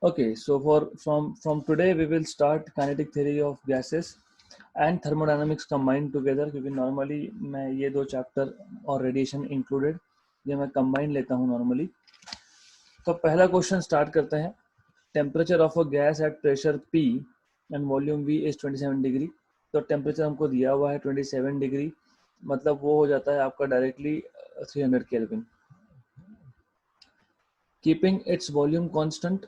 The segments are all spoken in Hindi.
Okay, so from today we will start kinetic theory of gases and thermodynamics combined together, क्योंकि normally मैं ये दो chapter और radiation included ये मैं combine लेता हूँ normally। तो पहला क्वेश्चन स्टार्ट करते हैं। Temperature of a gas at pressure P and volume V is 27 degree. तो टेम्परेचर हमको दिया हुआ है 27 डिग्री, मतलब वो हो जाता है आपका directly 300 kelvin. Keeping its volume constant,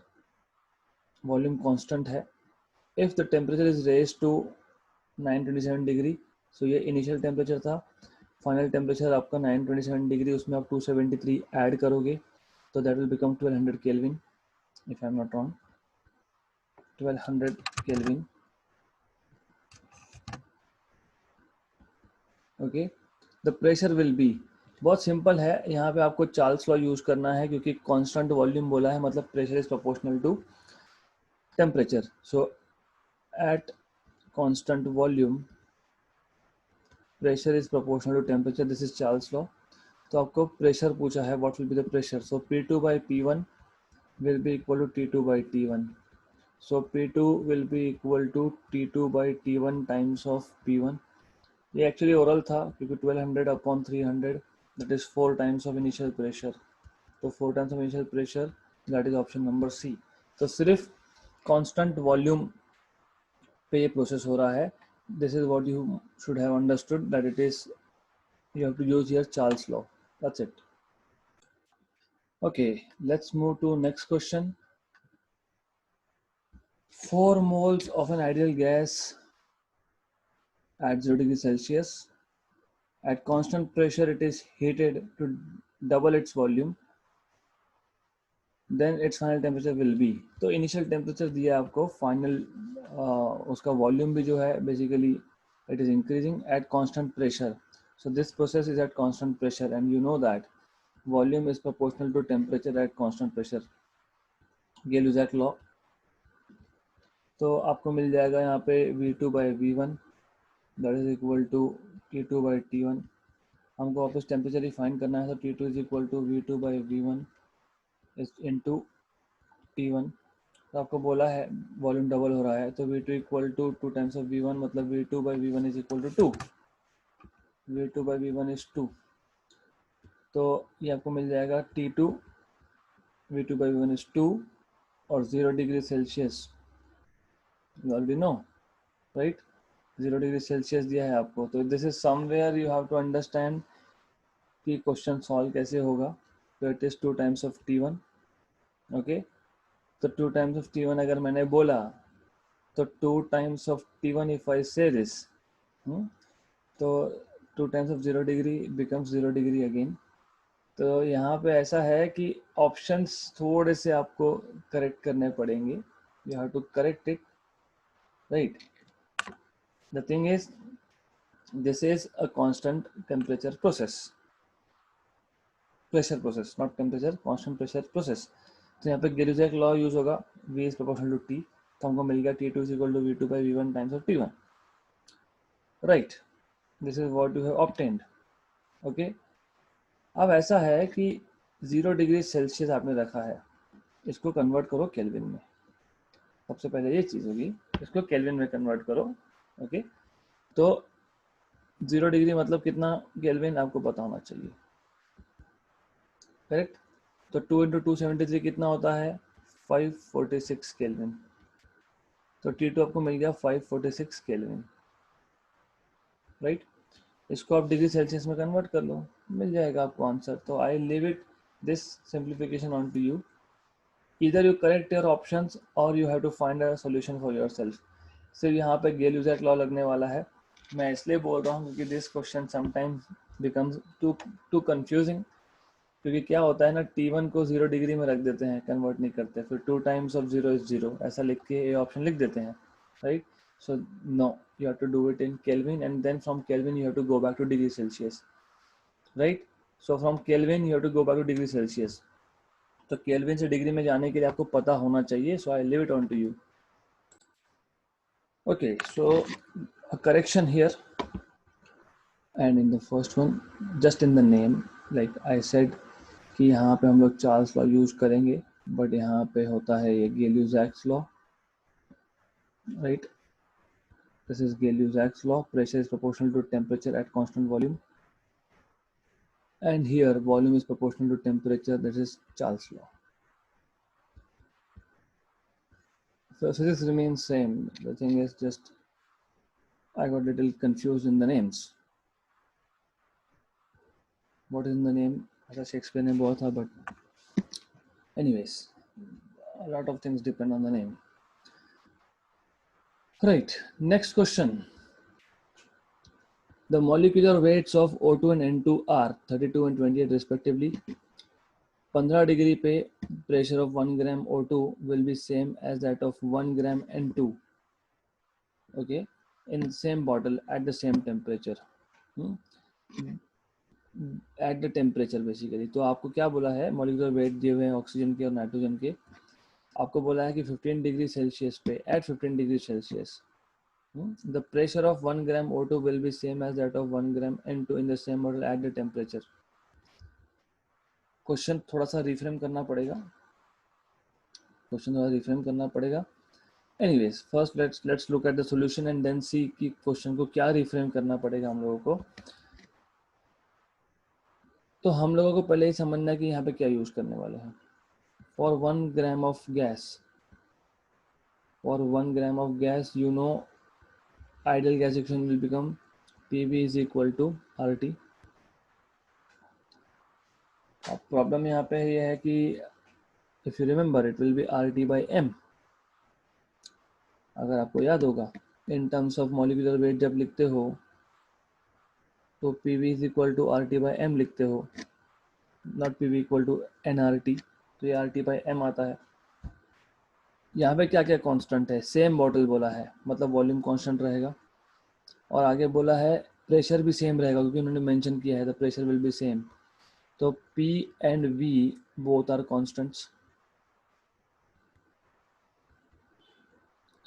volume constant है। If the temperature is raise to 927 degree, so ये इनिशियल टेम्परेचर था, फाइनल टेम्परेचर आपका 927 डिग्री, उसमें आप 273 ऐड करोगे तो that will become 1200 kelvin, if I'm not wrong, 1200 Kelvin. Okay, the pressure will be, बहुत सिंपल है, यहाँ पे आपको चार्ल्स लॉ यूज करना है क्योंकि कांस्टेंट वॉल्यूम बोला है, मतलब pressure is proportional to temperature. So at constant volume pressure is proportional to temperature, this is Charles law. तो आपको प्रेशर पूछा है, what will be the pressure. So P2 by P1 will be equal to T2 by T1. So P2 will be equal to T2 by T1 times of P1. ये एक्चुअली ओरल था क्योंकि 1200 upon 300 that is 4 times of initial pressure. तो 4 times of initial pressure, that is option number C. तो सिर्फ कांस्टेंट वॉल्यूम पे ये प्रोसेस हो रहा है। This is what you should have understood, that it is you have to use here Charles law. That's it. Okay, let's move to next question. 4 moles of an ideal gas at 0 degrees Celsius. At constant pressure, it is heated to double its volume. Then its final temperature will be. तो initial temperature दिया आपको, final उसका volume भी जो है basically it is increasing at constant pressure. So this process is at constant pressure, and you know that volume is proportional to temperature at constant pressure. Gay-Lussac law. तो आपको मिल जाएगा यहाँ पे V2 by V1 that is equal to T2 by T1. हमको वापस टेम्परेचर ही फाइंड करना है, तो T2 is equal to V2 by V1 into T1। तो आपको बोला है वॉल्यूम डबल हो रहा है, तो V2 equal to 2 times of V1, मतलब V2 by V1 is equal to 2। V2 by V1 is 2, तो ये आपको मिल जाएगा T2 V2 by V1 is 2 और 0 degree Celsius you already know right, 0 degree Celsius दिया है आपको। तो this is somewhere you have to understand कि क्वेश्चन सॉल्व कैसे होगा। तो it is 2 times of T1। Okay, तो 2 टाइम्स ऑफ T1 अगर मैंने बोला तो 2 times of T1 if I से दिस, तो 2 times of 0 degree becomes 0 degree again. तो यहाँ पे ऐसा है कि ऑप्शंस थोड़े से आपको करेक्ट करने पड़ेंगे, you have to correct it right. The thing is this is a constant temperature process, pressure process, not temperature, constant pressure process. तो यहाँ पे Gay-Lussac लॉ यूज होगा, V is proportional to T, तो हमको मिल गया T2 is equal to V2 by V1 times of T1 right. This is what you have obtained. Okay, अब ऐसा है कि 0 डिग्री सेल्सियस आपने रखा है, इसको कन्वर्ट करो केल्विन में। सबसे पहले ये चीज़ होगी, इसको केल्विन में कन्वर्ट करो। ओके, तो 0 डिग्री मतलब कितना केल्विन आपको पता होना चाहिए, करेक्ट। तो 2 इंटू 273 कितना होता है, 546 केल्विन। तो T2 आपको मिल गया 546 केल्विन राइट। इसको आप डिग्री सेल्सियस में कन्वर्ट कर लो, मिल जाएगा आपको आंसर। तो I leave it this simplification on to you, either you correct your options or you have to find a solution for yourself. सिर्फ यहाँ पे Gay-Lussac लॉ लगने वाला है, मैं इसलिए बोल रहा हूँ क्योंकि this question sometimes becomes too confusing. क्योंकि क्या होता है ना, T1 को 0 डिग्री में रख देते हैं, कन्वर्ट नहीं करते, फिर 2 टाइम्स ऑफ 0 इज 0 ऐसा लिख के ये ऑप्शन लिख देते हैं right. So no, you have to do it in Kelvin, and then from Kelvin you have to go back to degree Celsius, right? So from Kelvin you have to go back to degree Celsius. तो Kelvin से डिग्री में जाने के लिए आपको पता होना चाहिए, so I leave it on to you. Okay, so a correction here, and in the first one, just in the name, like I said कि यहाँ पे हम लोग चार्ल्स लॉ यूज करेंगे, बट यहाँ पे होता है ये Gay-Lussac's law, right? This is Gay-Lussac's law. Pressure is proportional to temperature at constant volume, and here volume is proportional to temperature. That is Charles' law. So physics remains same. The thing is just I got a little confused in the names. What is in the name? ऐसा Shakespeare ने बोला था, but anyways, a lot of things depend on the name. Right. Next question. The molecular weights of O2 and N2 are 32 and 28 respectively. 15 degree पे pressure of 1 gram O2 will be same as that of 1 gram N2. Okay, in the same bottle at the same temperature. At the temperature basically. तो आपको क्या बोला है, molecular weight दिए हुए हैं ऑक्सीजन के और नाइट्रोजन के. आपको बोला है कि 15 डिग्री सेल्सियस पे at 15 degree Celsius the pressure of 1 gram O2 will be same as that of 1 gram N2 in the same bottle at the temperature. Question थोड़ा सा रिफ्रेम करना पड़ेगा. Anyways, first let's look at the solution and then see कि क्वेश्चन को क्या रिफ्रेम करना पड़ेगा हम लोगों को. तो हम लोगों को पहले ही समझना है कि यहाँ पे क्या यूज करने वाले हैं. For 1 gram of gas, you know, ideal gas equation will become PV is equal to RT. अब प्रॉब्लम यहाँ पे ये है कि if you remember it will be RT by M. अगर आपको याद होगा in terms of molecular weight जब लिखते हो तो PV is equal to RT by M लिखते हो, not PV equal to nRT. तो ये RT by M आता है. यहाँ पे क्या क्या कांस्टेंट है, सेम बॉटल बोला है मतलब वॉल्यूम कांस्टेंट रहेगा, और आगे बोला है प्रेशर भी सेम रहेगा क्योंकि उन्होंने मेंशन किया है the pressure will be same. तो P and V both are constants,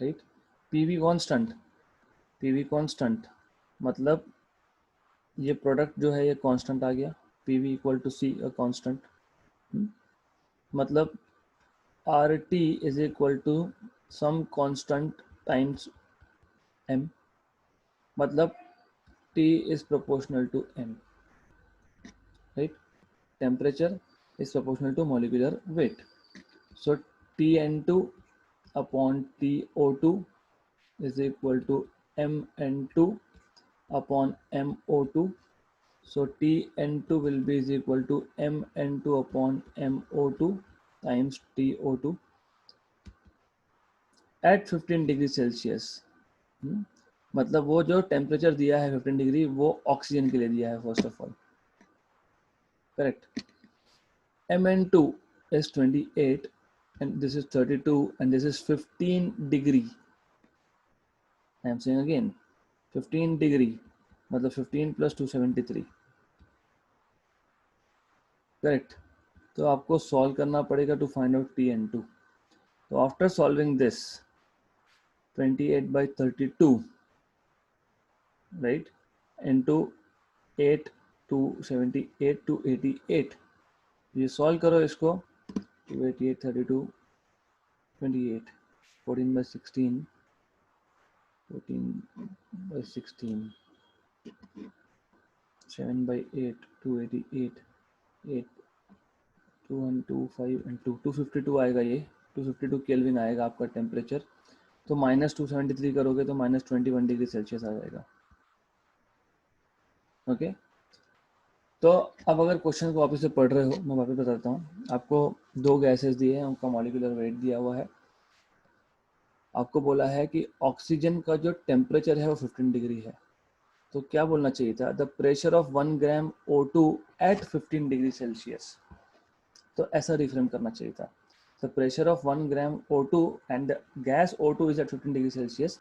right? PV constant मतलब ये प्रोडक्ट जो है ये कांस्टेंट आ गया. PV equal to C a constant, मतलब RT is equal to some constant times M, मतलब T is proportional to M, right? Temperature is proportional to molecular weight. So TN2 upon TO2 is equal to MN2 upon MO2. So TN2 will be is equal to MN2 upon MO2 times TO2 at 15 degree Celsius. मतलब वो जो टेम्परेचर दिया है 15 डिग्री वो ऑक्सीजन के लिए दिया है first of all, correct. Mn2 is 28 and this is 32 and this is 15 degree. I am saying again 15 degree मतलब 15 plus 273, करेक्ट. तो आपको सॉल्व करना पड़ेगा टू फाइंड आउट Tn2. तो after solving this 28 by 32, right, into 8 to 78 to 88. ये सॉल्व करो इसको. 288 32 28 14 by 16 14 by 16 7 by 8 288 8 2125 and 2 252 आएगा. ये 252 केल्विन आएगा आपका टेम्परेचर. तो माइनस 273 करोगे तो माइनस 21 डिग्री सेल्सियस आ जाएगा. ओके. तो अब अगर क्वेश्चन को वापस से पढ़ रहे हो, मैं वापस बताता हूँ आपको. दो गैसेस दिए हैं, उनका मॉलिक्यूलर वेट दिया हुआ है. आपको बोला है कि ऑक्सीजन का जो टेम्परेचर है वो 15 डिग्री है. तो क्या बोलना चाहिए था, the pressure of 1 gram O2 at 15 degree Celsius. तो ऐसा रिफ्रेम करना चाहिए था. The pressure of 1 gram O2 and the gas O2 is at 15 degree Celsius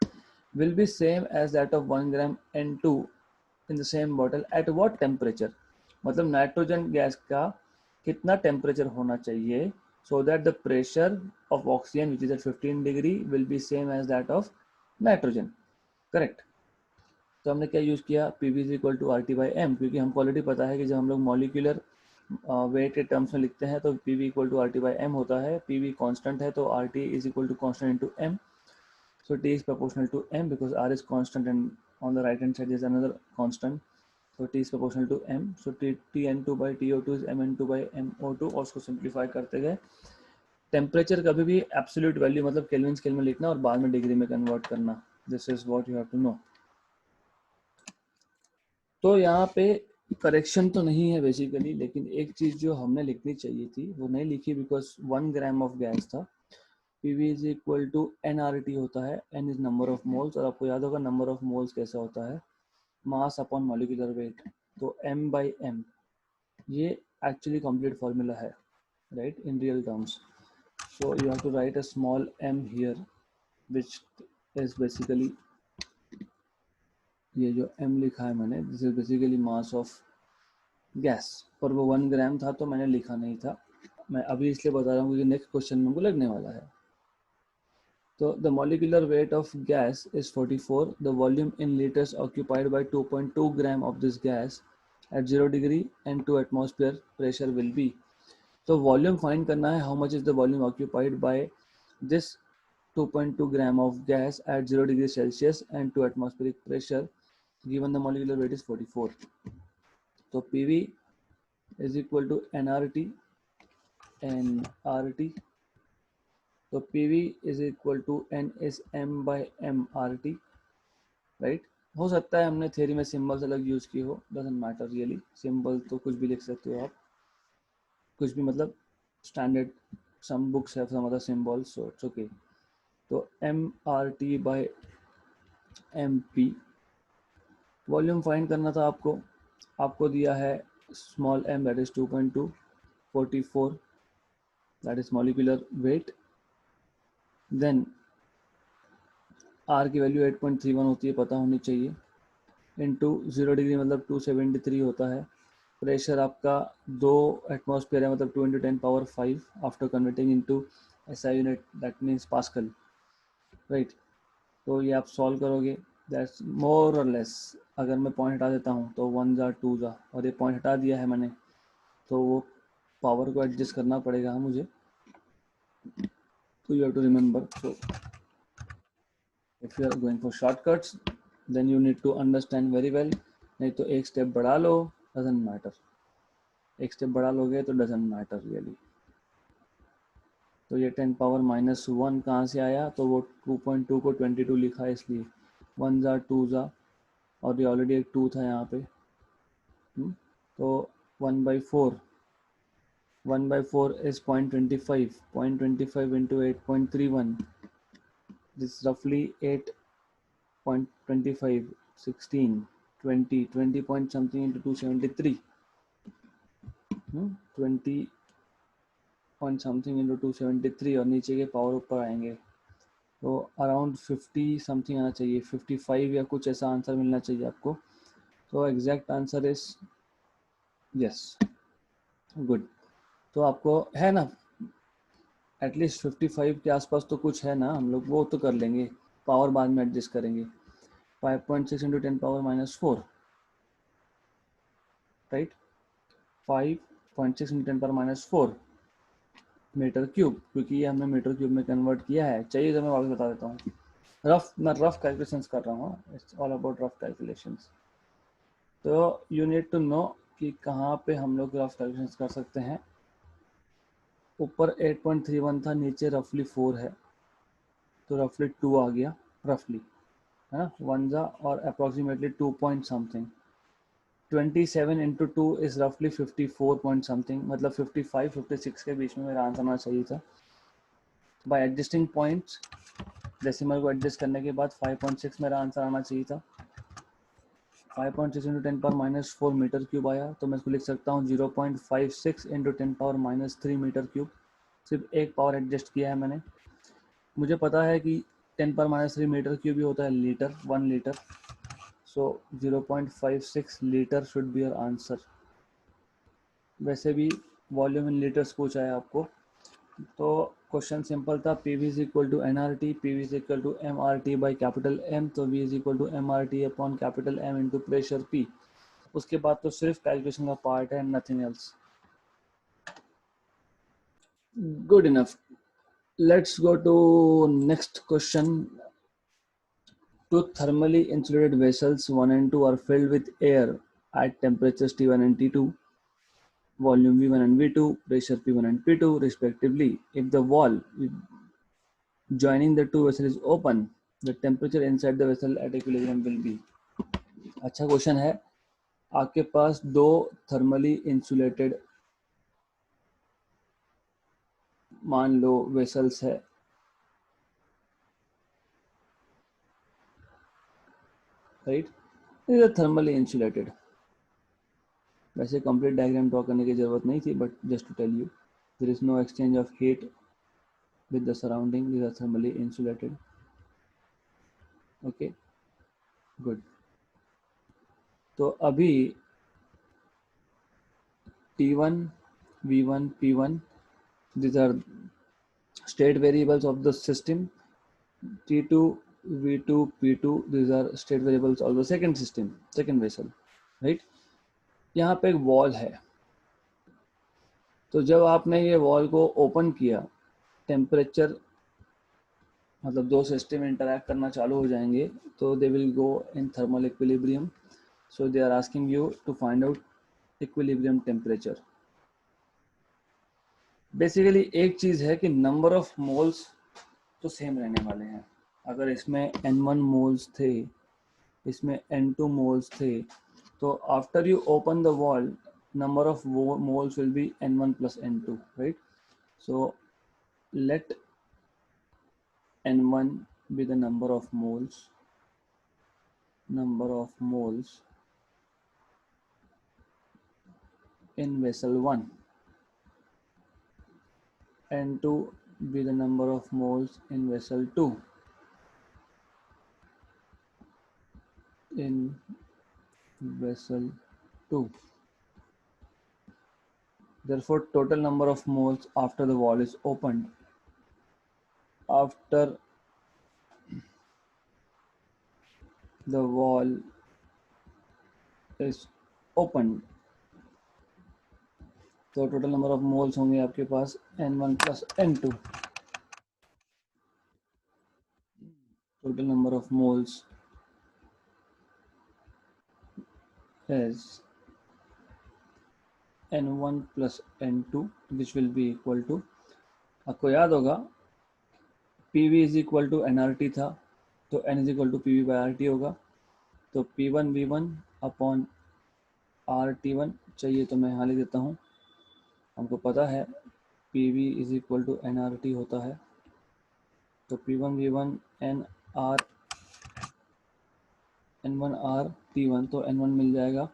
will be same as that of 1 gram N2 in the same bottle at what temperature. मतलब नाइट्रोजन गैस का कितना टेम्परेचर होना चाहिए so that the pressure of oxygen which is at 15 degree will be same as that of nitrogen, correct. तो हमने क्या यूज किया, PV is equal to RT by M, क्योंकि हमको ऑलरेडी पता है कि जब हम लोग मॉलिक्यूलर वेट के टर्म्स में लिखते हैं तो P V equal to R T by M होता है. पी वी कॉन्स्टेंट है तो R T is equal to constant into M. So T is proportional to M because R is constant and on the right hand side is another constant. So T is proportional to M. So Tn2 by TO2 is Mn2 by MO2 और उसको सिंप्लीफाई करते गए. टेम्परेचर कभी भी एब्सोल्यूट वैल्यू मतलब केल्विन स्केल में लिखना और बाद में डिग्री में कन्वर्ट करना. This is what you have to know. तो यहाँ पे करेक्शन तो नहीं है बेसिकली, लेकिन एक चीज जो हमने लिखनी चाहिए थी वो नहीं लिखी बिकॉज 1 ग्राम ऑफ गैस था. PV is equal to NRT होता है. N is number of moles और आपको याद होगा नंबर ऑफ मोल्स कैसे होता है, मास अपॉन मॉलिक्यूलर वेट. तो M बाई M ये एक्चुअली कंप्लीट फॉर्मूला है, right, in real terms. So you have to write a small m here which is basically ये जो m लिखा है मैंने, this is basically mass of gas. पर वो 1 ग्राम था तो मैंने लिखा नहीं था. मैं अभी इसलिए बता रहा हूँ क्योंकि नेक्स्ट क्वेश्चन में लगने वाला है. So the molecular weight of gas is 44. The volume in liters occupied by 2.2 gram of this gas at 0 degree and 2 atmosphere pressure will be. So volume find करना है, how much is the volume occupied by this 2.2 gram of gas at 0 degree Celsius and 2 atmospheric pressure given the molecular weight is 44. So PV is equal to nRT. So PV is equal to N is M by M RT, right. हो सकता है हमने थ्योरी में सिंबल्स अलग यूज की हो, डजंट मैटर रियली. सिंबल तो कुछ भी लिख सकते हो आप, कुछ भी मतलब standard. Some books have some other symbols, so it's okay. तो MRT by MP. Volume find करना था आपको दिया है small m that is 2.2, 44 that is molecular weight. Then R की वैल्यू 8.31 होती है, पता होनी चाहिए, इनटू 0 डिग्री मतलब 273 होता है. प्रेशर आपका 2 एटमॉस्फेयर है मतलब 2 × 10⁵ after converting into SI unit that means pascal, right. तो ये आप सॉल्व करोगे, दैट्स मोर और लेस. अगर मैं पॉइंट हटा देता हूँ तो 1 जा 2 जा, और ये पॉइंट हटा दिया है मैंने तो वो पावर को एडजस्ट करना पड़ेगा मुझे. तो you have to remember. So if you are going for shortcuts then you need to understand very well. नहीं तो एक स्टेप बढ़ा लो, डजंट मैटर. एक स्टेप बढ़ा लोगे तो डजंट मैटर रियली. तो ये 10⁻⁻1 कहाँ से आया, तो वो 2.2 को 22 लिखा है इसलिए 1 जा 2 जा, और ये ऑलरेडी एक 2 था यहाँ पे. तो 1/4 is 0.25. 0.25 into 8.31. This is roughly 8.25, 16, 20 point something into 273. 20 point something into 273 और नीचे के पावर ऊपर आएंगे तो अराउंड 50 समथिंग आना चाहिए, 55 या कुछ ऐसा आंसर मिलना चाहिए आपको. तो exact answer is yes, good. तो आपको है ना एटलीस्ट 55 के आसपास तो कुछ है ना, हम लोग वो तो कर लेंगे, पावर बाद में एडजस्ट करेंगे. 5.6 into 10⁻⁻4, right. 5.6 into 10⁻⁻4 metre cube, क्योंकि ये हमने मीटर क्यूब में कन्वर्ट किया है. चाहिए तो मैं वापस बता देता हूँ. मैं रफ कैलकुलेशंस कर रहा हूँ, it's all about rough calculations. तो यू नीड टू नो कि कहाँ पे हम लोग रफ कैलकुलेशंस कर सकते हैं. ऊपर 8.31 था, नीचे रफली 4 है, तो रफली 2 आ गया, रफली है ना, 1 जा और approximately 2 point something. 27 into 2 is roughly 54 point something, मतलब 55 56 के बीच में मेरा आंसर आना चाहिए था. बाय एडजस्टिंग पॉइंट्स डेसिमल को एडजस्ट करने के बाद 5.6 मेरा आंसर आना चाहिए था. 5.6 into 10⁻⁻4 मीटर क्यूब आया, तो मैं इसको लिख सकता हूँ 0.56 into 10⁻³ मीटर क्यूब. सिर्फ एक पावर एडजस्ट किया है मैंने. मुझे पता है कि 10⁻³ मीटर क्यूब भी होता है litre, 1 litre. So 0.56 litre should be your answer. वैसे भी वॉल्यूम इन लीटर्स पूछा है आपको, तो क्वेश्चन सिंपल था. PV is equal to NRT, PV is equal to MRT by capital M. तो V is equal to MRT upon capital M into pressure P. उसके बाद तो सिर्फ कैलकुलेशन का पार्ट है, nothing else. Good enough. Let's go to next question. Two thermally insulated vessels 1 and 2 are filled with air at temperatures T1 and T2, volume V1 and V2, pressure P1 and P2 respectively. If the wall joining the two vessels is open, the temperature inside the vessel at equilibrium will be. अच्छा क्वेश्चन है. आपके पास दो थर्मली इंसुलेटेड मान लो वेसल्स है, राइट. Is thermally insulated. वैसे कंप्लीट डायग्राम ड्रॉ करने की जरूरत नहीं थी, but just to tell you there is no exchange of heat with the surrounding. These are thermally insulated. Okay, good. तो अभी T1, V1, P1, these are state variables of the system. T2, V2, P2, these are state variables of the second system, second vessel, right. यहाँ पे एक वॉल है, तो जब आपने ये वॉल को ओपन किया, टेम्परेचर मतलब दो सिस्टम इंटरैक्ट करना चालू हो जाएंगे, तो they will go in thermal equilibrium. So they are asking you to find out equilibrium temperature. Basically एक चीज है कि नंबर ऑफ मोल्स तो सेम रहने वाले हैं. अगर इसमें N1 मोल्स थे, इसमें N2 मोल्स थे, तो after you open the wall number of moles will be N1 plus N2, right? So let N1 be the number of moles in vessel 1, N2 be the number of moles in vessel 2, in vessel 2. Therefore, total number of moles after the wall is opened, after the wall is opened, तो टोटल नंबर ऑफ मोल्स होंगे आपके पास N1 plus N2. Total number of moles is N1 plus N2 which will be equal to, आपको याद होगा PV is equal to nRT था, तो N is equal to PV by RT होगा, तो P1 V1 upon RT1 चाहिए तो मैं यहाँ लिख देता हूँ. हमको पता है PV is equal to nRT होता है, तो P1 V1 N1 RT1, तो N1 मिल जाएगा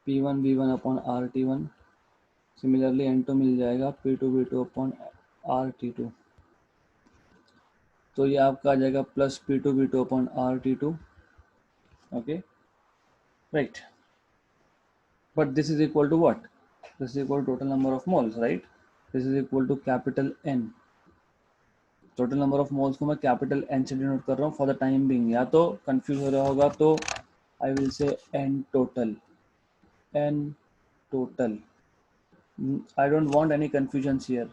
P1 V1 upon RT1. Similarly N2 मिल जाएगा P2 V2 अपॉन RT2. तो ये आपका आ जाएगा plus P2 V2 upon RT2. Okay, right. But this is equal to what? This is equal to total number of moles, right. This is equal to capital N. Total number of moles को मैं कैपिटल N से डिनोट कर रहा हूँ फॉर द टाइम बिंग. या तो कंफ्यूज हो रहा होगा तो I will say N total. I don't want any confusions here,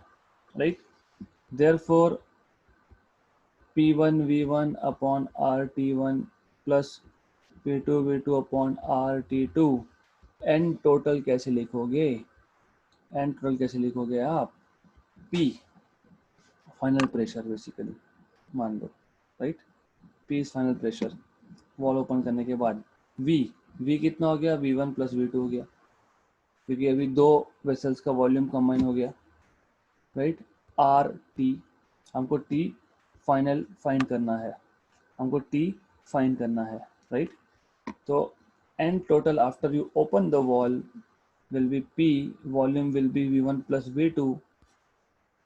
right? Therefore, P1 V1 upon RT1 plus P2 V2 upon RT2. N total कैसे लिखोगे? N total कैसे लिखोगे आप? P फाइनल प्रेशर बेसिकली मान लो, right. P is final pressure wall open करने के बाद. V कितना हो गया? V1 प्लस V2 हो गया, क्योंकि अभी दो वेसल्स का वॉल्यूम कंबाइन हो गया, राइट. RT, हमको T फाइनल फाइंड करना है, राइट. तो N total after you open the wall will be P, volume will be V1 plus V2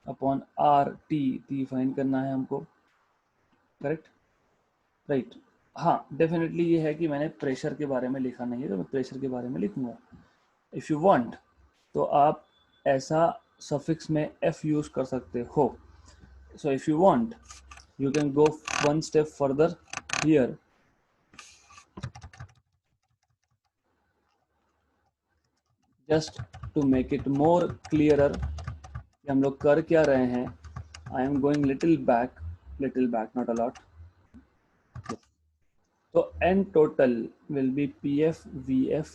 upon RT. T find करना है हमको, करेक्ट, राइट. हाँ, डेफिनेटली ये है कि मैंने प्रेशर के बारे में लिखा नहीं है, तो मैं प्रेशर के बारे में लिखूंगा. इफ़ यू वांट तो आप ऐसा सफिक्स में F यूज कर सकते हो. सो if you want you can go one step further here. Just to make it more clearer, कि हम लोग कर क्या रहे हैं. I am going little back, not a lot. तो N total will be P F V F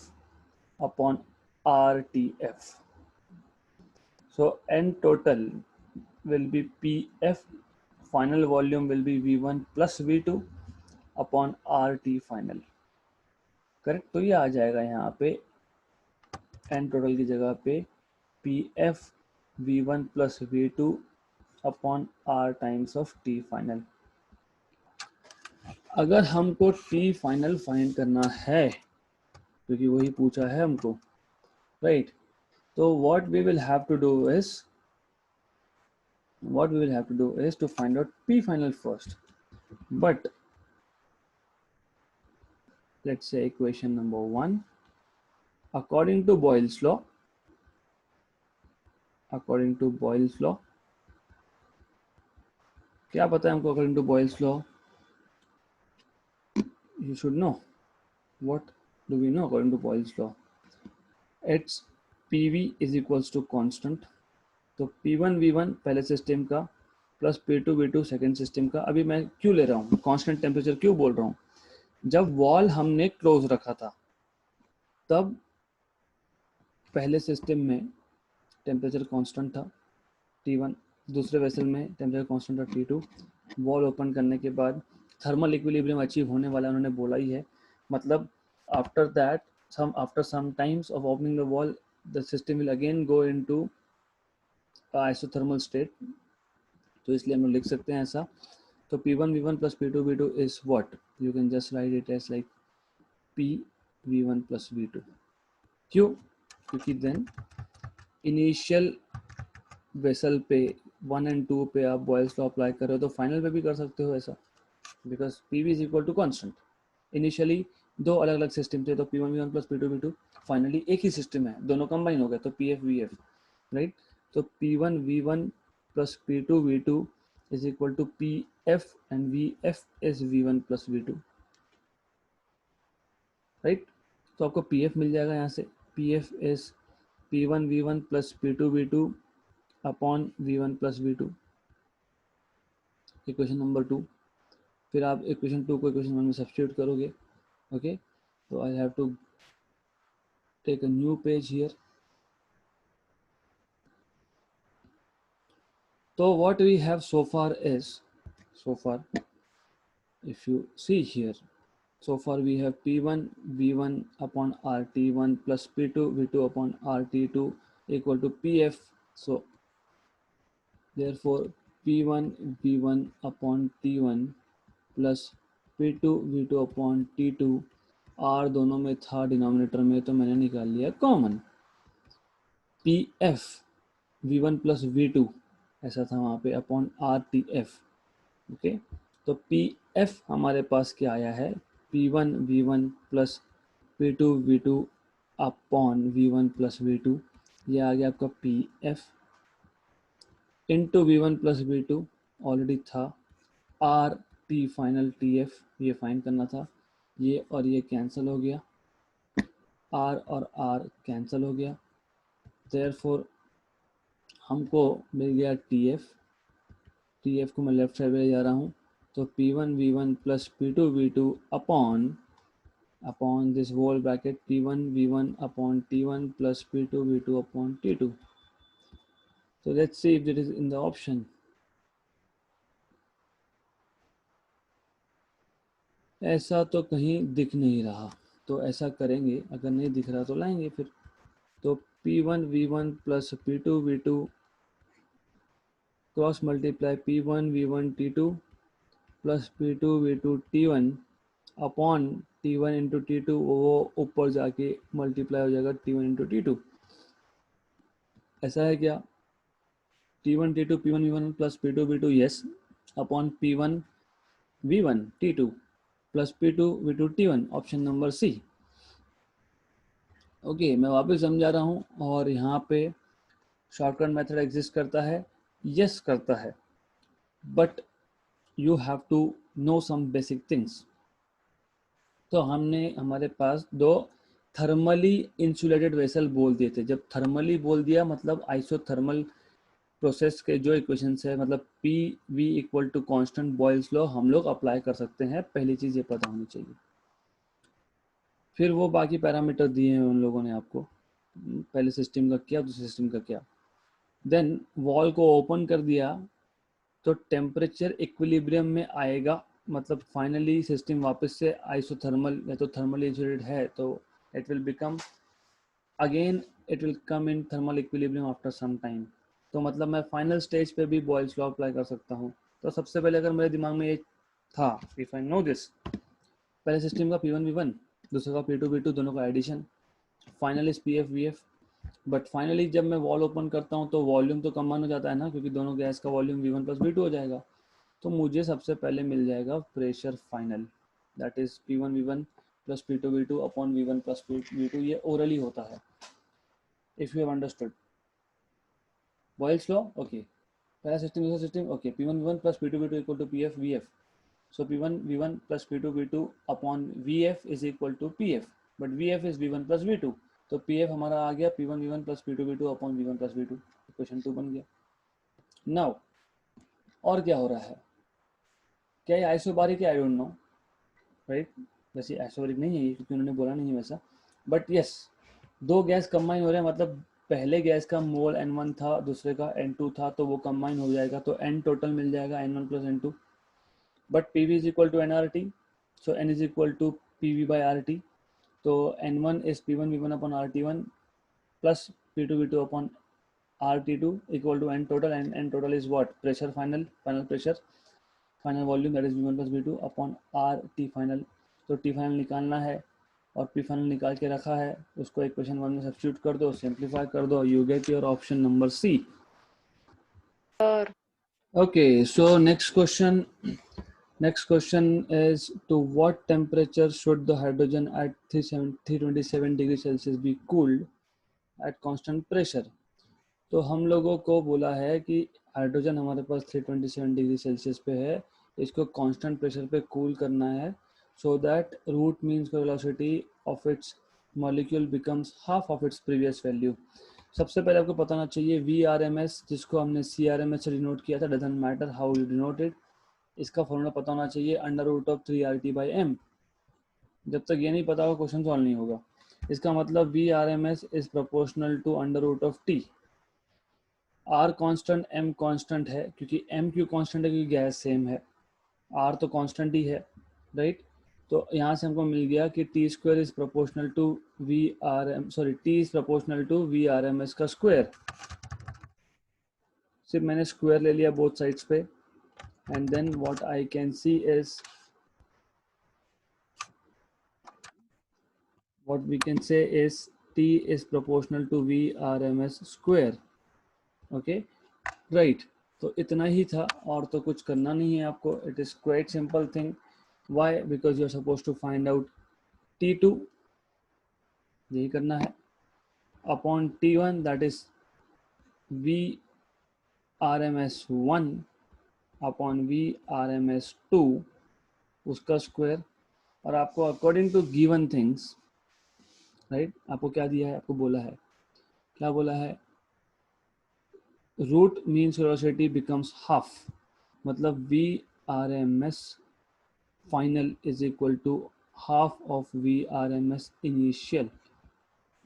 upon R T F. So N total will be pf, final volume will be v1 plus v2 upon rt final. Correct. तो ये आ जाएगा यहाँ पे एन टोटल की जगह पे P F V one plus V two upon R times of T final. अगर हमको टी फाइनल फाइंड करना है, क्योंकि वही पूछा है हमको, राइट. तो what we will have to do is to find out p final first. But let's say equation number 1, according to Boyle's law, क्या पता है हमको according to Boyle's law? You should know. What do we know according to Boyle's law? It's PV is equals to constant. तो P1 V1 पहले सिस्टम का plus P2 V2 second system का. अभी मैं क्यों ले रहा हूँ कांस्टेंट टेम्परेचर, क्यों बोल रहा हूँ? जब वॉल हमने क्लोज रखा था तब पहले सिस्टम में टेम्परेचर कांस्टेंट था T1, दूसरे वेसल में टेम्परेचर कांस्टेंट था T2. वॉल ओपन करने के बाद थर्मल इक्विलिब्रियम अचीव होने वाला उन्होंने बोला ही है. मतलब after that after some times of opening the wall, the system will again go into isothermal state. तो इसलिए हम लोग लिख सकते हैं ऐसा. तो P1 V1 plus P2 V2 is what? You can just write it as like P V1 plus V2. क्यों? क्योंकि then इनिशियल वेसल पे 1 and 2 पे आप बॉयल्स लॉ अप्लाई कर रहे हो तो फाइनल पे भी कर सकते हो ऐसा, because PV is equal to constant. Initially दो अलग अलग सिस्टम थे, तो P1 V1 plus P2 V2 finally एक ही सिस्टम है, दोनों कंबाइन हो गए तो PF VF, राइट. तो P1 V1 plus P2 V2 is equal to PF and VF is V1 plus V2, right. तो आपको PF मिल जाएगा यहाँ से. PF is P1 V1 plus P2 V2 upon V1 plus V2, equation number 2. फिर आप इक्वेशन 2 को इक्वेशन 1 में सब्स्टिट्यूट करोगे. ओके, तो I have to take a new page here. तो what we have so far, if you see here, so far we have P1 V1 upon RT1 plus P2 V2 upon RT2 equal to PF. So therefore P1 V1 upon T1 plus P2 V2 upon T2, R दोनों में था डिनोमिनेटर में तो मैंने निकाल लिया common. PF V1 plus V2 ऐसा था वहाँ पे अपॉन RTF. ओके, तो PF हमारे पास क्या आया है, P1 V1 plus P2 V2 upon V1 plus V2. ये आ गया आपका PF into V1 plus V2 already था. R T फाइनल TF ये फाइंड करना था. ये और ये कैंसिल हो गया, R और R कैंसिल हो गया. देयरफॉर हमको मिल गया TF को मैं लेफ्ट साइड ले जा रहा हूँ. तो P1 V1 plus P2 V2 upon this whole bracket P1 V1 upon T1 plus P2 V2 upon T2. So let's see if it is in the option. ऐसा तो कहीं दिख नहीं रहा, तो ऐसा करेंगे, अगर नहीं दिख रहा तो लाएंगे फिर. तो P1 V1 plus P2 V2 cross multiply P1 V1 T2 plus P2 V2 T1 upon T1 into T2, वो ऊपर जाके मल्टीप्लाई हो जाएगा T1 इंटू T2. ऐसा है क्या? T1 T2 P1 V1 plus P2 V2 yes upon P1 V1 T2 plus P2 V2 T1, option number C. Okay, मैं वापस समझा रहा हूँ. और यहाँ पे शॉर्टकट मेथड एग्जिस्ट करता है, यस करता है, but you have to know some basic things. तो हमने हमारे पास दो थर्मली इंसुलेटेड वेसल बोल दिए थे. जब थर्मली बोल दिया मतलब आइसोथर्मल प्रोसेस के जो इक्वेशंस है, मतलब P V equal to constant Boyle's law हम लोग अप्लाई कर सकते हैं। पहली चीज़ ये पता होनी चाहिए। फिर वो बाकी पैरामीटर दिए हैं उन लोगों ने आपको, पहले सिस्टम का क्या, दूसरे सिस्टम का क्या। देन वॉल को ओपन कर दिया तो टेम्परेचर इक्विलिब्रियम में आएगा, मतलब फाइनली सिस्टम वापस से आइसोथर्मल या तो थर्मली आइसोलेटेड है तो it will become again, it will come in thermal equilibrium after some time. तो मतलब मैं फाइनल स्टेज पे भी बॉयल्स लॉ अप्लाई कर सकता हूँ। तो सबसे पहले अगर मेरे दिमाग में ये था, इफ आई नो दिस, पहले सिस्टम का P1 V1, दूसरे का P2 V2, दोनों का addition, final is PF VF। But finally जब मैं वॉल ओपन करता हूँ तो वॉल्यूम तो कम हो जाता है ना, क्योंकि दोनों गैस का वॉल्यूम V1 प्लस V2 हो जाएगा। तो मुझे सबसे पहले मिल जाएगा pressure final, that is P1 V1 plus P2 V2 upon V1 plus V2। ये ओरली होता है, if you have understood Boyle's law. Okay, पहला सिस्टम दूसरा system, okay, P1 V1 plus P2 V2 equal to PF VF। So P1 V1 plus P2 V2 upon VF is equal to PF, but VF is V1 plus V2, तो PF हमारा आ गया P1 V1 plus P2 V2 upon V1 plus V2, equation 2 बन गया। नाउ और क्या हो रहा है, क्या ये आइसोबारिक है? I don't know, right. वैसे आइसोबारिक नहीं है ये, क्योंकि उन्होंने बोला नहीं है वैसा, बट यस, दो गैस कंबाइन हो रहे हैं, मतलब पहले गैस का मोल N1 था, दूसरे का N2 था, तो वो कंबाइन हो जाएगा, तो N टोटल मिल जाएगा N1 plus N2। but PV is equal to nRT, so N is equal to PV by RT, तो N1 is P1 V1 upon RT1 plus P2 V2 upon RT2 equal to N total, and N total is what? Pressure final pressure, final volume, that is V1 plus V2 upon RT final। तो T final निकालना है और P final निकाल के रखा है, उसको इक्वेशन 1 में सब्स्टिट्यूट कर दो, सिंप्लीफाई कर दो, you get your option number C। Okay, so next question is, to what temperature should the hydrogen at 327 degree Celsius be cooled at constant pressure? तो हम लोगों को बोला है कि हाइड्रोजन हमारे पास 327 डिग्री सेल्सियस पे है, इसको कांस्टेंट प्रेशर पे कूल करना है, so that root means velocity of its molecule becomes half of its previous value. सबसे पहले आपको पता होना चाहिए VRMS, जिसको हमने CRMS से डिनोट किया था, doesn't matter how you denote it, इसका फॉर्मूला पता होना चाहिए अंडर रूट ऑफ 3RT/m। जब तक ये नहीं पता होगा क्वेश्चन सॉल्व नहीं होगा। इसका मतलब VRMS is proportional to under root of T। R constant, M constant है, क्योंकि M क्यों कांस्टेंट है? क्योंकि गैस सेम है, R तो कांस्टेंट ही है, राइट। तो यहाँ से हमको मिल गया कि T square is proportional to T is proportional to VRMS का स्क्वायर। सिर्फ मैंने स्क्वायर ले लिया बोथ साइड्स पे, and then what I can see is, what we can say is T is proportional to VRMS square, okay, right। तो इतना ही था, और तो कुछ करना नहीं है आपको, it is quite simple thing। why? because you are supposed to find out T2, यही करना है, upon T1, that is VRMS1 upon VRMS2 उसका स्क्वायर। और आपको according to given things, right, आपको क्या दिया है? आपको बोला है, क्या बोला है? Root means velocity becomes half, मतलब VRMS final is equal to half of VRMS initial.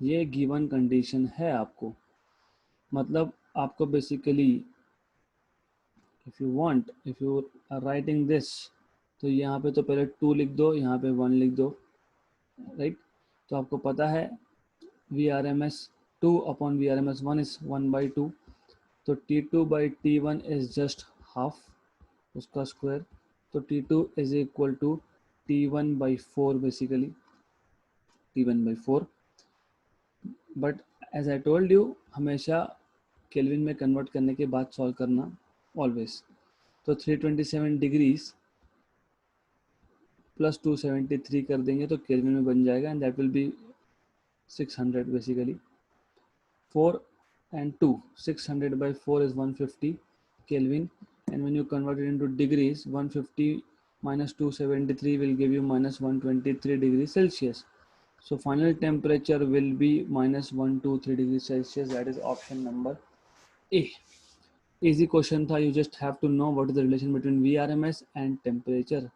ये गिवन कंडीशन है आपको, मतलब आपको basically, if you want, if you are writing this, तो यहाँ पे तो पहले 2 लिख दो, यहाँ पे 1 लिख दो, राइट। तो आपको पता है VRMS2 अपॉन VRMS1 इज 1/2, तो T2 by T1 is just half उसका स्क्वायर, तो T2 is equal to T1/4, basically T1/4। But as I told you, हमेशा केल्विन में कन्वर्ट करने के बाद सॉल्व करना ऑलवेज। तो 327 डिग्रीज प्लस 273 कर देंगे तो केल्विन में बन जाएगा, and that will be 600 basically. 4 and 2, 600/4 is 150 Kelvin, and when you convert it into degrees, 150 minus 273 will give you minus 123 degrees Celsius. So final temperature will be minus 123 degrees Celsius, that is option number A। Easy question था, you just have to know what is the relation between VRMS and temperature